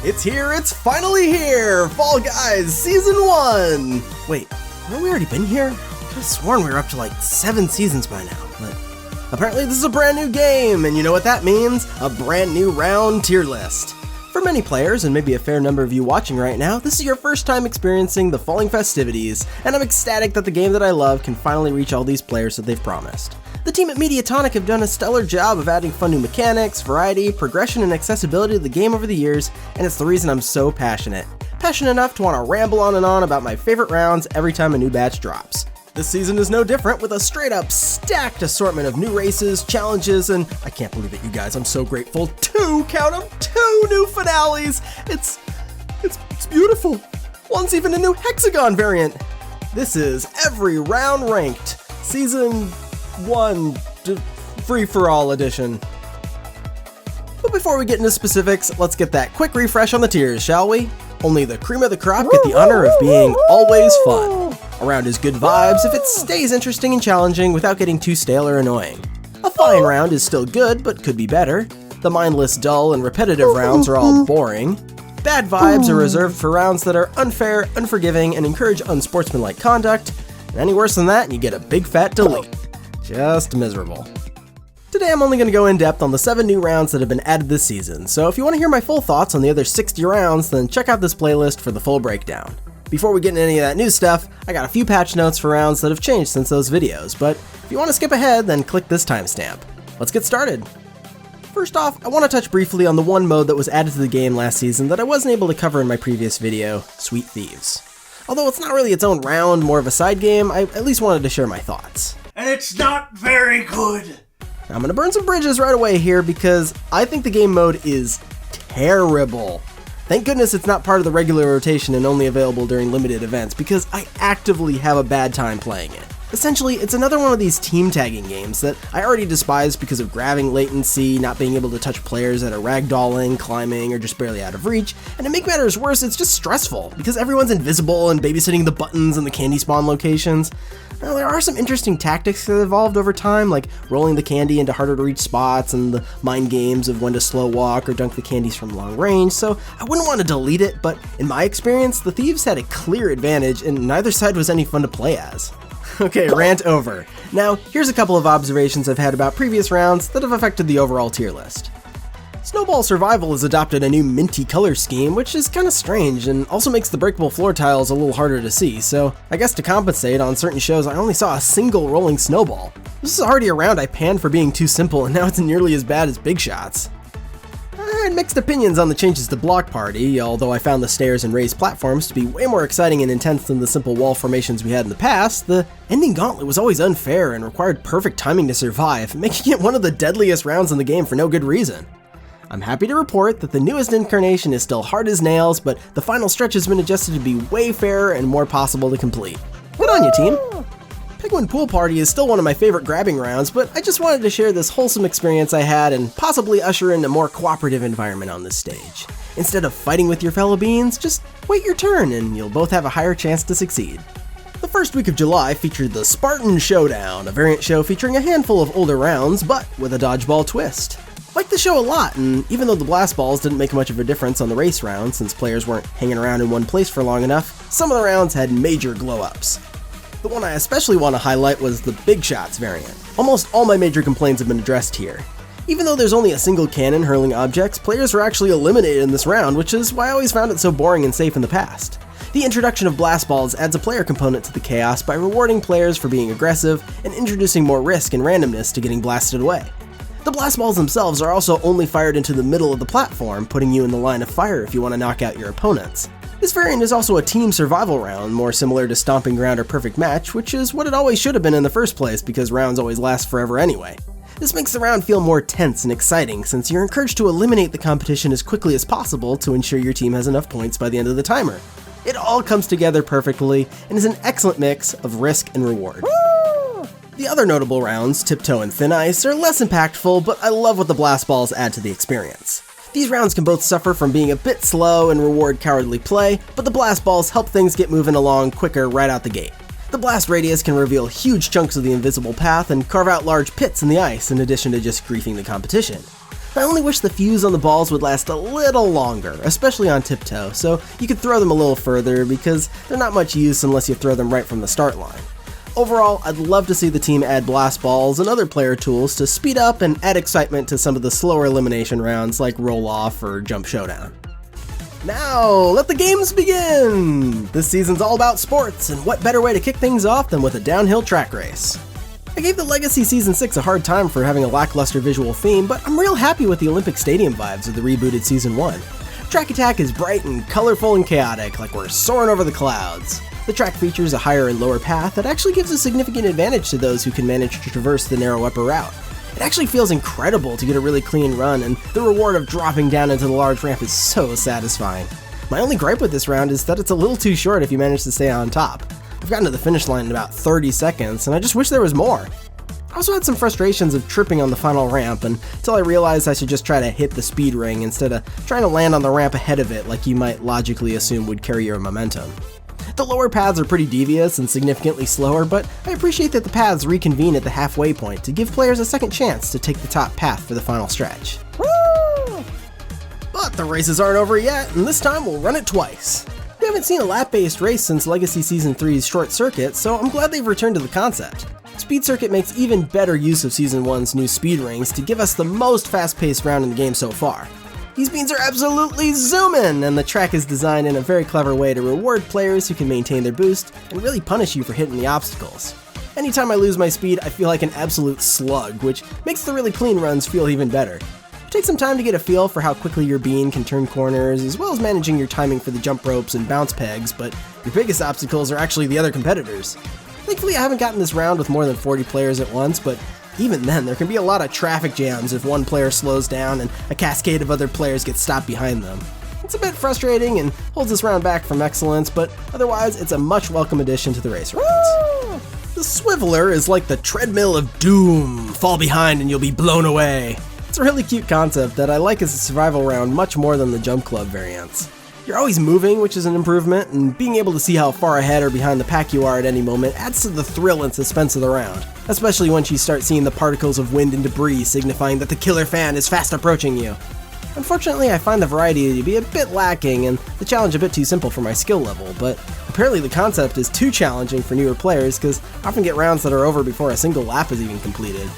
It's here, it's finally here! Fall Guys Season 1! Wait, haven't we already been here? I could have sworn we were up to like 7 seasons by now, but apparently this is a brand new game, and you know what that means? A brand new round tier list. For many players, and maybe a fair number of you watching right now, this is your first time experiencing the falling festivities, and I'm ecstatic that the game that I love can finally reach all these players that they've promised. The team at Mediatonic have done a stellar job of adding fun new mechanics, variety, progression, and accessibility to the game over the years, and it's the reason I'm so passionate. Passionate enough to want to ramble on and on about my favorite rounds every time a new batch drops. This season is no different, with a straight-up stacked assortment of new races, challenges, and I can't believe it, you guys, I'm so grateful. 2 new finales! It's beautiful. One's even a new hexagon variant. This is Every Round Ranked, Season 1 Free-for-All Edition. But before we get into specifics, let's get that quick refresh on the tiers, shall we? Only the cream of the crop get the honor of being always fun. A round is good vibes if it stays interesting and challenging without getting too stale or annoying. A fine round is still good, but could be better. The mindless, dull, and repetitive rounds are all boring. Bad vibes are reserved for rounds that are unfair, unforgiving, and encourage unsportsmanlike conduct. And any worse than that, and you get a big fat delete. Just miserable. Today I'm only going to go in depth on the 7 new rounds that have been added this season, so if you want to hear my full thoughts on the other 60 rounds, then check out this playlist for the full breakdown. Before we get into any of that new stuff, I got a few patch notes for rounds that have changed since those videos, but if you want to skip ahead, then click this timestamp. Let's get started. First off, I want to touch briefly on the one mode that was added to the game last season that I wasn't able to cover in my previous video, Sweet Thieves. Although it's not really its own round, more of a side game, I at least wanted to share my thoughts. And it's not very good. I'm gonna burn some bridges right away here because I think the game mode is terrible. Thank goodness it's not part of the regular rotation and only available during limited events because I actively have a bad time playing it. Essentially, it's another one of these team tagging games that I already despise because of grabbing latency, not being able to touch players that are ragdolling, climbing, or just barely out of reach, and to make matters worse, it's just stressful because everyone's invisible and babysitting the buttons and the candy spawn locations. Now, there are some interesting tactics that have evolved over time, like rolling the candy into harder to reach spots and the mind games of when to slow walk or dunk the candies from long range, so I wouldn't want to delete it, but in my experience, the Thieves had a clear advantage and neither side was any fun to play as. Okay, rant over. Now, here's a couple of observations I've had about previous rounds that have affected the overall tier list. Snowball Survival has adopted a new minty color scheme, which is kinda strange, and also makes the breakable floor tiles a little harder to see, so I guess to compensate, on certain shows I only saw a single rolling snowball. This is already a round I panned for being too simple, and now it's nearly as bad as Big Shots. I had mixed opinions on the changes to Block Party, although I found the stairs and raised platforms to be way more exciting and intense than the simple wall formations we had in the past. The ending gauntlet was always unfair and required perfect timing to survive, making it one of the deadliest rounds in the game for no good reason. I'm happy to report that the newest incarnation is still hard as nails, but the final stretch has been adjusted to be way fairer and more possible to complete. Good on you, team! Penguin Pool Party is still one of my favorite grabbing rounds, but I just wanted to share this wholesome experience I had and possibly usher in a more cooperative environment on this stage. Instead of fighting with your fellow beings, just wait your turn and you'll both have a higher chance to succeed. The first week of July featured the Spartan Showdown, a variant show featuring a handful of older rounds, but with a dodgeball twist. Liked the show a lot, and even though the blast balls didn't make much of a difference on the race round since players weren't hanging around in one place for long enough, some of the rounds had major glow-ups. The one I especially want to highlight was the Big Shots variant. Almost all my major complaints have been addressed here. Even though there's only a single cannon hurling objects, players were actually eliminated in this round, which is why I always found it so boring and safe in the past. The introduction of blast balls adds a player component to the chaos by rewarding players for being aggressive and introducing more risk and randomness to getting blasted away. The blast balls themselves are also only fired into the middle of the platform, putting you in the line of fire if you want to knock out your opponents. This variant is also a team survival round, more similar to Stomping Ground or Perfect Match, which is what it always should have been in the first place because rounds always last forever anyway. This makes the round feel more tense and exciting since you're encouraged to eliminate the competition as quickly as possible to ensure your team has enough points by the end of the timer. It all comes together perfectly and is an excellent mix of risk and reward. The other notable rounds, Tiptoe and Thin Ice, are less impactful, but I love what the blast balls add to the experience. These rounds can both suffer from being a bit slow and reward cowardly play, but the blast balls help things get moving along quicker right out the gate. The blast radius can reveal huge chunks of the invisible path and carve out large pits in the ice in addition to just griefing the competition. I only wish the fuse on the balls would last a little longer, especially on tiptoe, so you could throw them a little further because they're not much use unless you throw them right from the start line. Overall, I'd love to see the team add blast balls and other player tools to speed up and add excitement to some of the slower elimination rounds like roll-off or jump showdown. Now, let the games begin! This season's all about sports, and what better way to kick things off than with a downhill track race? I gave the Legacy Season 6 a hard time for having a lackluster visual theme, but I'm real happy with the Olympic Stadium vibes of the rebooted Season 1. Track attack is bright and colorful and chaotic, like we're soaring over the clouds. The track features a higher and lower path that actually gives a significant advantage to those who can manage to traverse the narrow upper route. It actually feels incredible to get a really clean run, and the reward of dropping down into the large ramp is so satisfying. My only gripe with this round is that it's a little too short if you manage to stay on top. I've gotten to the finish line in about 30 seconds, and I just wish there was more. I also had some frustrations of tripping on the final ramp until I realized I should just try to hit the speed ring instead of trying to land on the ramp ahead of it like you might logically assume would carry your momentum. The lower paths are pretty devious and significantly slower, but I appreciate that the paths reconvene at the halfway point to give players a second chance to take the top path for the final stretch. Woo! But the races aren't over yet, and this time we'll run it twice. We haven't seen a lap-based race since Legacy Season 3's Short Circuit, so I'm glad they've returned to the concept. Speed Circuit makes even better use of Season 1's new speed rings to give us the most fast-paced round in the game so far. These beans are absolutely zooming, and the track is designed in a very clever way to reward players who can maintain their boost and really punish you for hitting the obstacles. Anytime I lose my speed, I feel like an absolute slug, which makes the really clean runs feel even better. Take some time to get a feel for how quickly your bean can turn corners, as well as managing your timing for the jump ropes and bounce pegs, but your biggest obstacles are actually the other competitors. Thankfully, I haven't gotten this round with more than 40 players at once, but even then, there can be a lot of traffic jams if one player slows down and a cascade of other players get stopped behind them. It's a bit frustrating and holds this round back from excellence, but otherwise, it's a much welcome addition to the race rounds. The Swiveler is like the treadmill of doom. Fall behind and you'll be blown away. It's a really cute concept that I like as a survival round much more than the Jump Club variants. You're always moving, which is an improvement, and being able to see how far ahead or behind the pack you are at any moment adds to the thrill and suspense of the round, especially once you start seeing the particles of wind and debris signifying that the killer fan is fast approaching you. Unfortunately, I find the variety to be a bit lacking and the challenge a bit too simple for my skill level, but apparently the concept is too challenging for newer players because I often get rounds that are over before a single lap is even completed.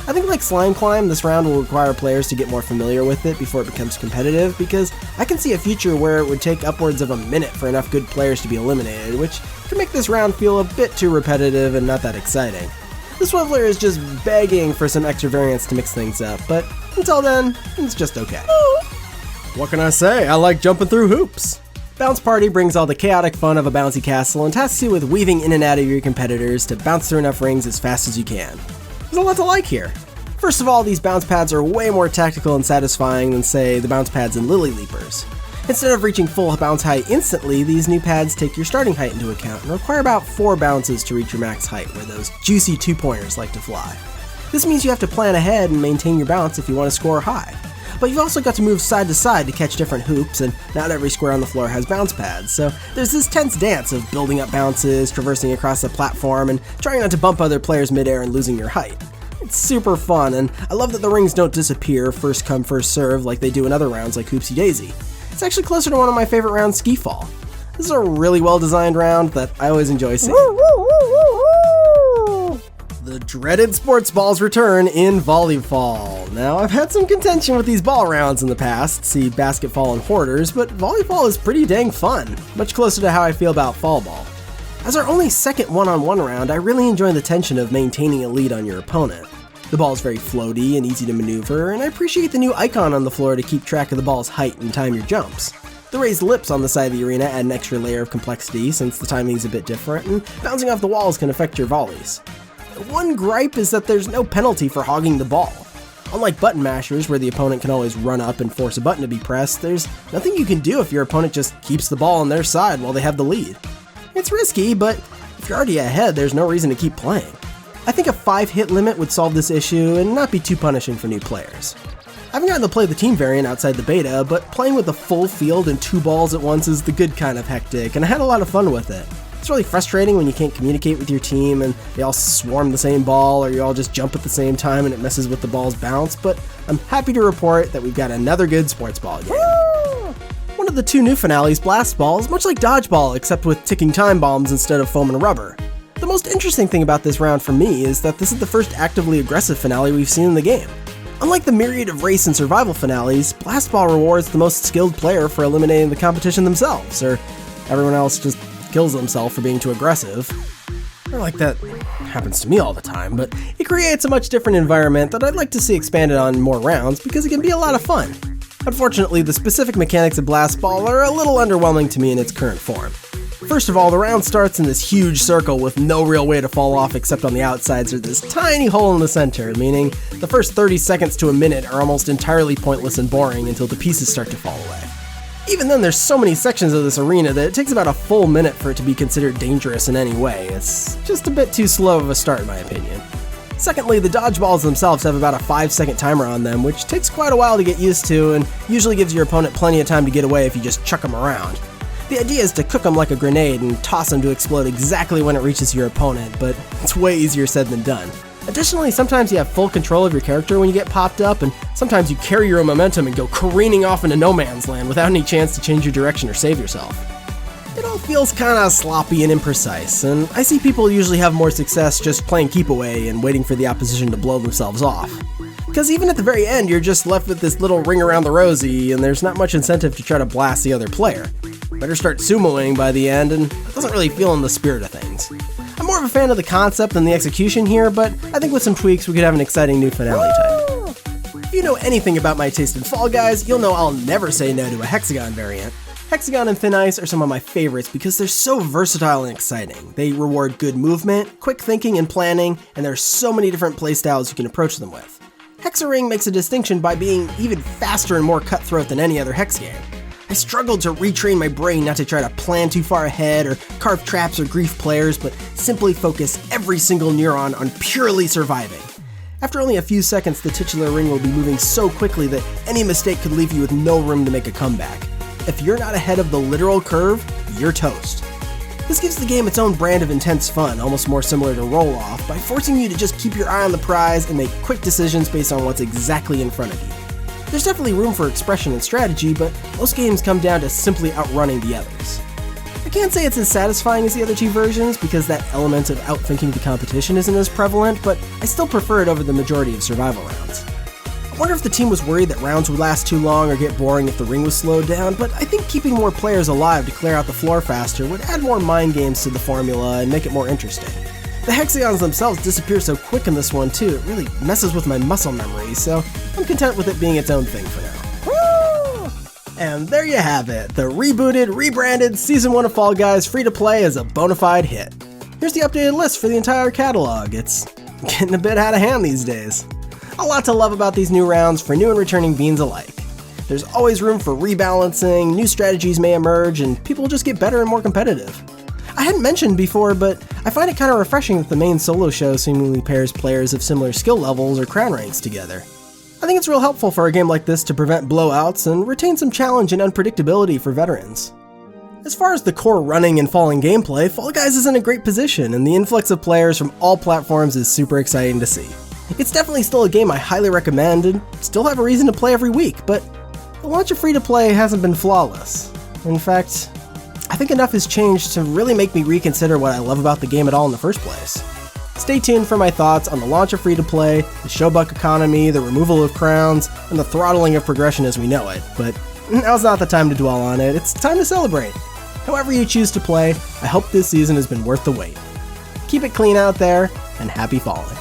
I think like Slime Climb, this round will require players to get more familiar with it before it becomes competitive, because I can see a future where it would take upwards of a minute for enough good players to be eliminated, which can make this round feel a bit too repetitive and not that exciting. The Swiveler is just begging for some extra variants to mix things up, but until then, it's just okay. What can I say? I like jumping through hoops. Bounce Party brings all the chaotic fun of a bouncy castle and tasks you with weaving in and out of your competitors to bounce through enough rings as fast as you can. There's a lot to like here. First of all, these bounce pads are way more tactical and satisfying than, say, the bounce pads in Lily Leapers. Instead of reaching full bounce height instantly, these new pads take your starting height into account and require about 4 bounces to reach your max height, where those juicy 2-pointers like to fly. This means you have to plan ahead and maintain your bounce if you want to score high. But you've also got to move side to side to catch different hoops, and not every square on the floor has bounce pads, so there's this tense dance of building up bounces, traversing across the platform, and trying not to bump other players midair and losing your height. It's super fun, and I love that the rings don't disappear first come first serve like they do in other rounds like Hoopsie Daisy. It's actually closer to one of my favorite rounds, Ski Fall. This is a really well designed round that I always enjoy seeing. The dreaded sports balls return in volleyball. Now, I've had some contention with these ball rounds in the past, see basketball and hoarders, but volleyball is pretty dang fun, much closer to how I feel about fall ball. As our only second one-on-one round, I really enjoy the tension of maintaining a lead on your opponent. The ball is very floaty and easy to maneuver, and I appreciate the new icon on the floor to keep track of the ball's height and time your jumps. The raised lips on the side of the arena add an extra layer of complexity since the timing is a bit different, and bouncing off the walls can affect your volleys. One gripe is that there's no penalty for hogging the ball. Unlike button mashers, where the opponent can always run up and force a button to be pressed, there's nothing you can do if your opponent just keeps the ball on their side while they have the lead. It's risky, but if you're already ahead, there's no reason to keep playing. I think a 5-hit limit would solve this issue and not be too punishing for new players. I haven't gotten to play the team variant outside the beta, but playing with a full field and 2 balls at once is the good kind of hectic, and I had a lot of fun with it. It's really frustrating when you can't communicate with your team and they all swarm the same ball or you all just jump at the same time and it messes with the ball's bounce, but I'm happy to report that we've got another good sports ball game. Woo! One of the 2 new finales, Blast Ball, is much like Dodgeball except with ticking time bombs instead of foam and rubber. The most interesting thing about this round for me is that this is the first actively aggressive finale we've seen in the game. Unlike the myriad of race and survival finales, Blast Ball rewards the most skilled player for eliminating the competition themselves, or everyone else just kills themselves for being too aggressive. Not like that happens to me all the time, but it creates a much different environment that I'd like to see expanded on in more rounds because it can be a lot of fun. Unfortunately, the specific mechanics of Blast Ball are a little underwhelming to me in its current form. First of all, the round starts in this huge circle with no real way to fall off except on the outsides or this tiny hole in the center, meaning the first 30 seconds to a minute are almost entirely pointless and boring until the pieces start to fall away. Even then, there's so many sections of this arena that it takes about a full minute for it to be considered dangerous in any way. It's just a bit too slow of a start in my opinion. Secondly, the dodgeballs themselves have about a 5-second timer on them, which takes quite a while to get used to and usually gives your opponent plenty of time to get away if you just chuck them around. The idea is to cook them like a grenade and toss them to explode exactly when it reaches your opponent, but it's way easier said than done. Additionally, sometimes you have full control of your character when you get popped up, and sometimes you carry your own momentum and go careening off into no man's land without any chance to change your direction or save yourself. It all feels kinda sloppy and imprecise, and I see people usually have more success just playing keep away and waiting for the opposition to blow themselves off. Because even at the very end, you're just left with this little ring around the rosy, and there's not much incentive to try to blast the other player. Better start sumoing by the end, and it doesn't really feel in the spirit of things. I'm more of a fan of the concept than the execution here, but I think with some tweaks we could have an exciting new finale type. If you know anything about my taste in Fall Guys, you'll know I'll never say no to a Hexagon variant. Hexagon and Thin Ice are some of my favorites because they're so versatile and exciting. They reward good movement, quick thinking and planning, and there are so many different playstyles you can approach them with. Hexaring makes a distinction by being even faster and more cutthroat than any other Hex game. I struggled to retrain my brain not to try to plan too far ahead or carve traps or grief players, but simply focus every single neuron on purely surviving. After only a few seconds, the titular ring will be moving so quickly that any mistake could leave you with no room to make a comeback. If you're not ahead of the literal curve, you're toast. This gives the game its own brand of intense fun, almost more similar to roll-off, by forcing you to just keep your eye on the prize and make quick decisions based on what's exactly in front of you. There's definitely room for expression and strategy, but most games come down to simply outrunning the others. I can't say it's as satisfying as the other 2 versions because that element of outthinking the competition isn't as prevalent, but I still prefer it over the majority of survival rounds. I wonder if the team was worried that rounds would last too long or get boring if the ring was slowed down, but I think keeping more players alive to clear out the floor faster would add more mind games to the formula and make it more interesting. The hexagons themselves disappear so quick in this one too, it really messes with my muscle memory, so I'm content with it being its own thing for now. Woo! And there you have it, the rebooted, rebranded Season 1 of Fall Guys free-to-play is a bona fide hit. Here's the updated list for the entire catalog. It's getting a bit out of hand these days. A lot to love about these new rounds for new and returning beans alike. There's always room for rebalancing, new strategies may emerge, and people will just get better and more competitive. I hadn't mentioned before, but I find it kind of refreshing that the main solo show seemingly pairs players of similar skill levels or crown ranks together. I think it's real helpful for a game like this to prevent blowouts and retain some challenge and unpredictability for veterans. As far as the core running and falling gameplay, Fall Guys is in a great position, and the influx of players from all platforms is super exciting to see. It's definitely still a game I highly recommend and still have a reason to play every week, but the launch of free-to-play hasn't been flawless. In fact, I think enough has changed to really make me reconsider what I love about the game at all in the first place. Stay tuned for my thoughts on the launch of free-to-play, the showbuck economy, the removal of crowns, and the throttling of progression as we know it, but now's not the time to dwell on it, it's time to celebrate. However you choose to play, I hope this season has been worth the wait. Keep it clean out there, and happy falling.